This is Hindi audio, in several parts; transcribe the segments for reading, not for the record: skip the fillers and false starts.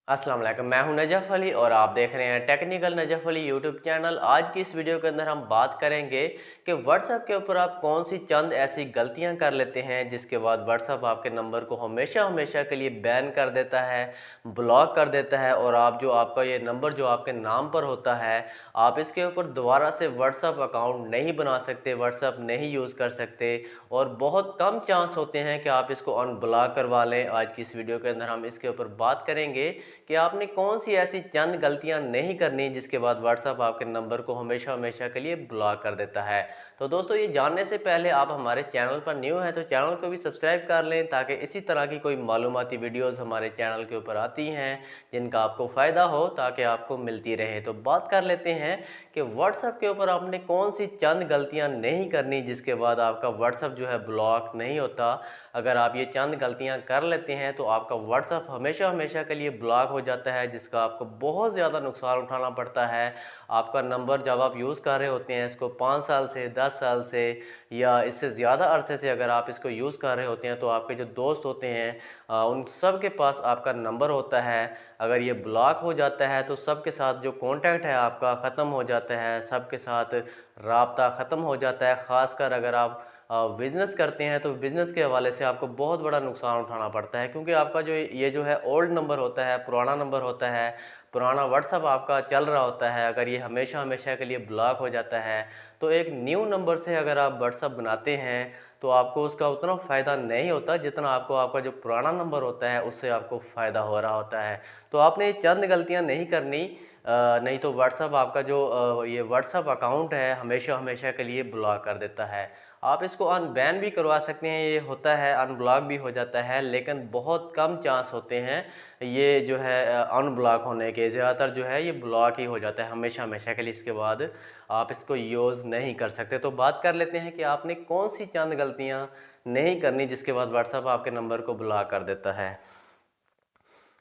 अस्सलाम वालेकुम, मैं हूं नजफ़ अली और आप देख रहे हैं technical Najaf Ali YouTube channel. आज की इस वीडियो के अंदर हम बात करेंगे कि व्हाट्सएप के ऊपर आप कौन सी चंद ऐसी गलतियां कर लेते हैं जिसके बाद व्हाट्सएप आपके नंबर को हमेशा हमेशा के लिए बैन कर देता है, ब्लॉक कर देता है। और आप जो आपका ये नंबर जो आपके नाम पर होता है, आप इसके ऊपर दोबारा से व्हाट्सएप अकाउंट नहीं बना सकते, व्हाट्सएप नहीं यूज़ कर सकते और बहुत कम चांस होते हैं कि आप इसको अनब्लॉक करवा लें। आज की इस वीडियो के अंदर हम इसके ऊपर बात करेंगे कि आपने कौन सी ऐसी चंद गलतियां नहीं करनी जिसके बाद व्हाट्सएप आपके नंबर को हमेशा हमेशा के लिए ब्लॉक कर देता है। तो दोस्तों, ये जानने से पहले आप हमारे चैनल पर न्यू हैं तो चैनल को भी सब्सक्राइब कर लें ताकि इसी तरह की कोई मालूमाती वीडियोस हमारे चैनल के ऊपर आती हैं जिनका आपको फ़ायदा हो, ताकि आपको मिलती रहे। तो बात कर लेते हैं कि व्हाट्सएप के ऊपर आपने कौन सी चंद गलतियां नहीं करनी जिसके बाद आपका व्हाट्सएप जो है ब्लॉक नहीं होता। अगर आप ये चंद गलतियां कर लेते हैं तो आपका व्हाट्सएप हमेशा हमेशा के लिए ब्लॉक हो जाता है, जिसका आपको बहुत ज़्यादा नुकसान उठाना पड़ता है। आपका नंबर जब आप यूज़ कर रहे होते हैं इसको 5 साल से, 10 साल से या इससे ज़्यादा अरसे से अगर आप इसको यूज़ कर रहे होते हैं तो आपके जो दोस्त होते हैं उन सब के पास आपका नंबर होता है। अगर ये ब्लॉक हो जाता है तो सबके साथ जो कांटेक्ट है आपका ख़त्म हो जाता है, सबके साथ राब्ता ख़त्म हो जाता है। ख़ासकर अगर आप बिज़नेस करते हैं तो बिज़नेस के हवाले से आपको बहुत बड़ा नुकसान उठाना पड़ता है, क्योंकि आपका जो ये जो है ओल्ड नंबर होता है, पुराना नंबर होता है, पुराना व्हाट्सअप आपका चल रहा होता है। अगर ये हमेशा हमेशा के लिए ब्लॉक हो जाता है तो एक न्यू नंबर से अगर आप व्हाट्सअप बनाते हैं तो आपको उसका उतना फ़ायदा नहीं होता जितना आपको आपका जो पुराना नंबर होता है उससे आपको फ़ायदा हो रहा होता है। तो आपने ये चंद गलतियाँ नहीं करनी, नहीं तो व्हाट्सअप आपका जो ये व्हाट्सअप अकाउंट है हमेशा हमेशा के लिए ब्लॉक कर देता है। आप इसको अनबैन भी करवा सकते हैं, ये होता है, अनब्लॉक भी हो जाता है, लेकिन बहुत कम चांस होते हैं ये जो है अनब्लॉक होने के। ज़्यादातर जो है ये ब्लॉक ही हो जाता है हमेशा हमेशा के लिए, इसके बाद आप इसको यूज़ नहीं कर सकते। तो बात कर लेते हैं कि आपने कौन सी चंद गलतियाँ नहीं करनी जिसके बाद व्हाट्सएप आपके नंबर को ब्लॉक कर देता है।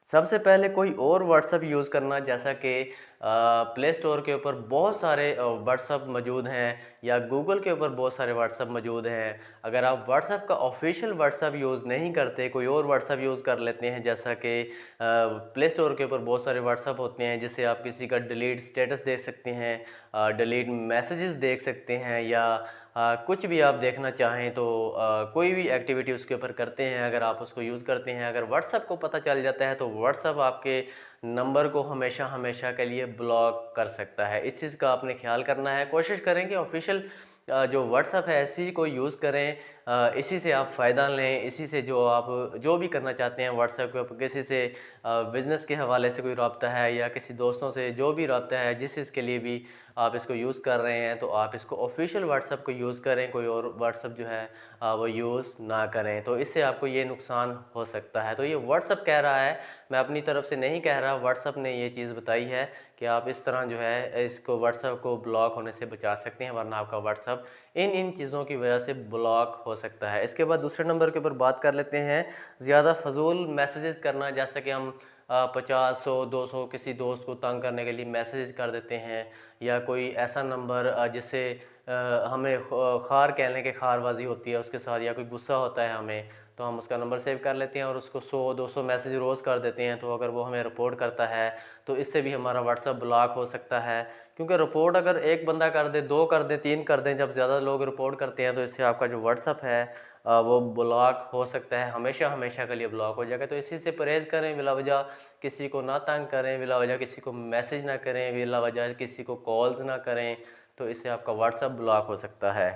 सबसे पहले कोई और व्हाट्सअप यूज़ करना, जैसा कि प्ले स्टोर के ऊपर बहुत सारे व्हाट्सअप मौजूद हैं या गूगल के ऊपर बहुत सारे व्हाट्सअप मौजूद हैं। अगर आप व्हाट्सअप का ऑफिशियल व्हाट्सअप यूज़ नहीं करते, कोई और व्हाट्सअप यूज़ कर लेते हैं, जैसा कि प्ले स्टोर के ऊपर बहुत सारे व्हाट्सअप होते हैं जिससे आप किसी का डिलीट स्टेटस देख सकते हैं, डिलीट मैसेजेस देख सकते हैं, या कुछ भी आप देखना चाहें तो कोई भी एक्टिविटी उसके ऊपर करते हैं, अगर आप उसको यूज़ करते हैं, अगर व्हाट्सएप को पता चल जाता है तो व्हाट्सएप आपके नंबर को हमेशा हमेशा के लिए ब्लॉक कर सकता है। इस चीज़ का आपने ख्याल करना है। कोशिश करें कि ऑफिशियल जो व्हाट्सएप है ऐसी को यूज़ करें, इसी से आप फ़ायदा लें, इसी से जो आप जो भी करना चाहते हैं व्हाट्सएप के ऊपर, किसी से बिज़नेस के हवाले से कोई रब्ता है या किसी दोस्तों से जो भी रब्ता है, जिस चीज़ के लिए भी आप इसको यूज़ कर रहे हैं तो आप इसको ऑफिशियल व्हाट्सएप को यूज़ करें, कोई और व्हाट्सएप जो है वो यूज़ ना करें। तो इससे आपको ये नुकसान हो सकता है। तो ये व्हाट्सएप कह रहा है, मैं अपनी तरफ से नहीं कह रहा, व्हाट्सएप ने ये चीज़ बताई है कि आप इस तरह जो है इसको व्हाट्सएप को ब्लॉक होने से बचा सकते हैं, वरना आपका व्हाट्सएप इन इन चीज़ों की वजह से ब्लॉक हो सकता है। इसके बाद दूसरे नंबर के ऊपर बात कर लेते हैं, ज़्यादा फजूल मैसेजेस करना, जैसा कि हम 50, 100, 200 किसी दोस्त को तंग करने के लिए मैसेज कर देते हैं, या कोई ऐसा नंबर जिससे हमें खार कहने के खारबाजी होती है उसके साथ, या कोई गुस्सा होता है हमें, तो हम उसका नंबर सेव कर लेते हैं और उसको 100-200 मैसेज रोज़ कर देते हैं। तो अगर वो हमें रिपोर्ट करता है तो इससे भी हमारा व्हाट्सएप ब्लॉक हो सकता है, क्योंकि रिपोर्ट अगर एक बंदा कर दे, दो कर दे, तीन कर दें, जब ज़्यादा लोग रिपोर्ट करते हैं तो इससे आपका जो व्हाट्सएप है वो ब्लॉक हो सकता है, हमेशा हमेशा के लिए ब्लॉक हो जाएगा। तो इसी से परहेज़ करें, बिलावजह किसी को ना तंग करें, बिलावजह किसी को मैसेज ना करें, बिलावजह किसी को कॉल्स ना करें, तो इससे आपका व्हाट्सएप ब्लॉक हो सकता है।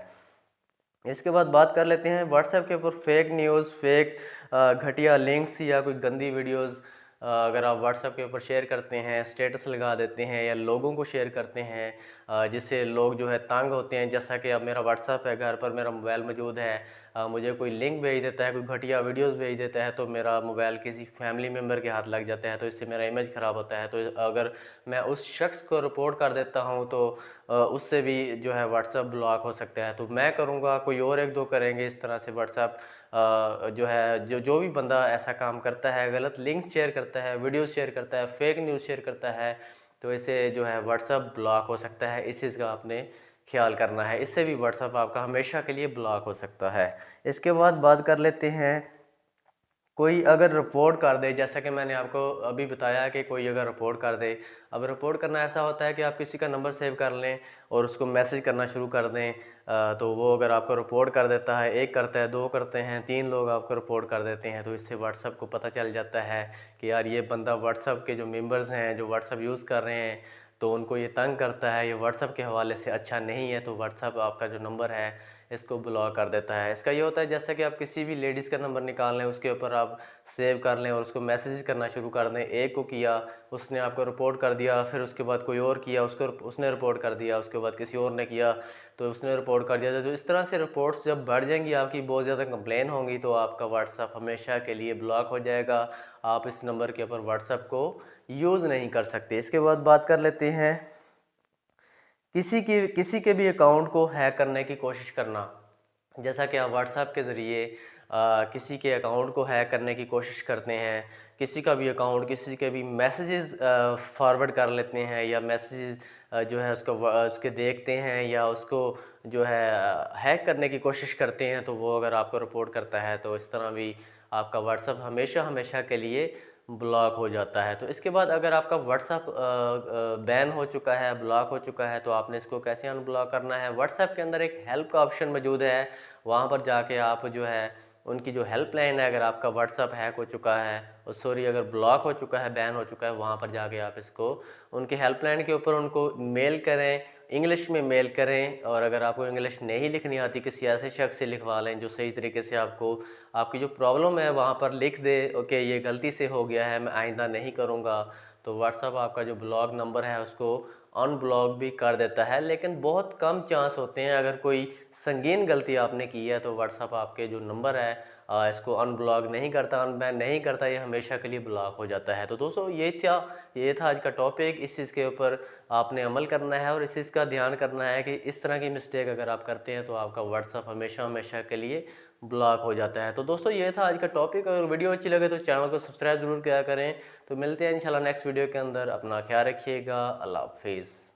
इसके बाद बात कर लेते हैं व्हाट्सएप के ऊपर फेक न्यूज़, फेक घटिया लिंक्स या कोई गंदी वीडियोस अगर आप व्हाट्सएप के ऊपर शेयर करते हैं, स्टेटस लगा देते हैं या लोगों को शेयर करते हैं, जिससे लोग जो है तंग होते हैं। जैसा कि अब मेरा व्हाट्सएप है, घर पर मेरा मोबाइल मौजूद है, मुझे कोई लिंक भेज देता है, कोई घटिया वीडियोस भेज देता है, तो मेरा मोबाइल किसी फैमिली मेम्बर के हाथ लग जाता है, तो इससे मेरा इमेज ख़राब होता है। तो अगर मैं उस शख्स को रिपोर्ट कर देता हूँ तो उससे भी जो है व्हाट्सएप ब्लॉक हो सकता है। तो मैं करूँगा, कोई और एक दो करेंगे, इस तरह से व्हाट्सएप जो है जो भी बंदा ऐसा काम करता है, गलत लिंक शेयर करता है, वीडियो शेयर करता है, फेक न्यूज़ शेयर करता है, तो इसे जो है व्हाट्सएप ब्लॉक हो सकता है। इस चीज़ का आपने ख्याल करना है, इससे भी व्हाट्सएप आपका हमेशा के लिए ब्लॉक हो सकता है। इसके बाद बात कर लेते हैं कोई अगर रिपोर्ट कर दे, जैसा कि मैंने आपको अभी बताया कि कोई अगर रिपोर्ट कर दे। अब रिपोर्ट करना ऐसा होता है कि आप किसी का नंबर सेव कर लें और उसको मैसेज करना शुरू कर दें। तो वो अगर आपको रिपोर्ट कर देता है, एक करता है, दो करते हैं, तीन लोग आपको रिपोर्ट कर देते हैं, तो इससे व्हाट्सअप को पता चल जाता है कि यार ये बंदा व्हाट्सअप के जो मेंबर्स हैं, जो व्हाट्सअप यूज़ कर रहे हैं, तो उनको ये तंग करता है, ये व्हाट्सअप के हवाले से अच्छा नहीं है, तो व्हाट्सअप आपका जो नंबर है इसको ब्लॉक कर देता है। इसका ये होता है जैसा कि आप किसी भी लेडीज़ का नंबर निकाल लें, उसके ऊपर आप सेव कर लें और उसको मैसेज करना शुरू कर दें। एक को किया, उसने आपको रिपोर्ट कर दिया, फिर उसके बाद कोई और किया, उसको उसने रिपोर्ट कर दिया, उसके बाद किसी और ने किया तो उसने रिपोर्ट कर दिया। तो इस तरह से रिपोर्ट्स जब बढ़ जाएंगी, आपकी बहुत ज़्यादा कंप्लेन होंगी, तो आपका व्हाट्सअप हमेशा के लिए ब्लॉक हो जाएगा। आप इस नंबर के ऊपर व्हाट्सअप को यूज़ नहीं कर सकते। इसके बाद बात कर लेते हैं किसी के भी अकाउंट को हैक करने की कोशिश करना। जैसा कि आप व्हाट्सएप के ज़रिए किसी के अकाउंट को हैक करने की कोशिश करते हैं, किसी का भी अकाउंट, किसी के भी मैसेजेस फॉरवर्ड कर लेते हैं, या मैसेजेस जो है उसको उसके देखते हैं, या उसको जो है हैक करने की कोशिश करते हैं, तो वो अगर आपको रिपोर्ट करता है तो इस तरह भी आपका व्हाट्सएप हमेशा हमेशा के लिए ब्लॉक हो जाता है। तो इसके बाद अगर आपका व्हाट्सएप बैन हो चुका है, ब्लॉक हो चुका है, तो आपने इसको कैसे अनब्लॉक करना है। व्हाट्सएप के अंदर एक हेल्प का ऑप्शन मौजूद है, वहाँ पर जाके आप जो है उनकी जो हेल्पलाइन है, अगर आपका व्हाट्सएप हैक हो चुका है और सॉरी अगर ब्लॉक हो चुका है, बैन हो चुका है, वहाँ पर जाके आप इसको उनके हेल्पलाइन के ऊपर उनको मेल करें, इंग्लिश में मेल करें। और अगर आपको इंग्लिश नहीं लिखनी आती, किसी ऐसे शख्स से लिखवा लें जो सही तरीके से आपको आपकी जो प्रॉब्लम है वहाँ पर लिख दे, ओके ये गलती से हो गया है, मैं आइंदा नहीं करूँगा। तो व्हाट्सअप आपका जो ब्लॉक नंबर है उसको अनब्लॉक भी कर देता है। लेकिन बहुत कम चांस होते हैं, अगर कोई संगीन गलती आपने की है तो व्हाट्सअप आपके जो नंबर है इसको अनब्लॉक नहीं करता, अनबैन नहीं करता, ये हमेशा के लिए ब्लॉक हो जाता है। तो दोस्तों ये था आज का टॉपिक। इस चीज़ के ऊपर आपने अमल करना है और इस चीज़ का ध्यान करना है कि इस तरह की मिस्टेक अगर आप करते हैं तो आपका व्हाट्सअप हमेशा हमेशा के लिए ब्लॉक हो जाता है। तो दोस्तों ये था आज का टॉपिक। अगर वीडियो अच्छी लगे तो चैनल को सब्सक्राइब जरूर किया करें। तो मिलते हैं इंशाल्लाह नेक्स्ट वीडियो के अंदर। अपना ख्याल रखिएगा। अल्लाह हाफिज़।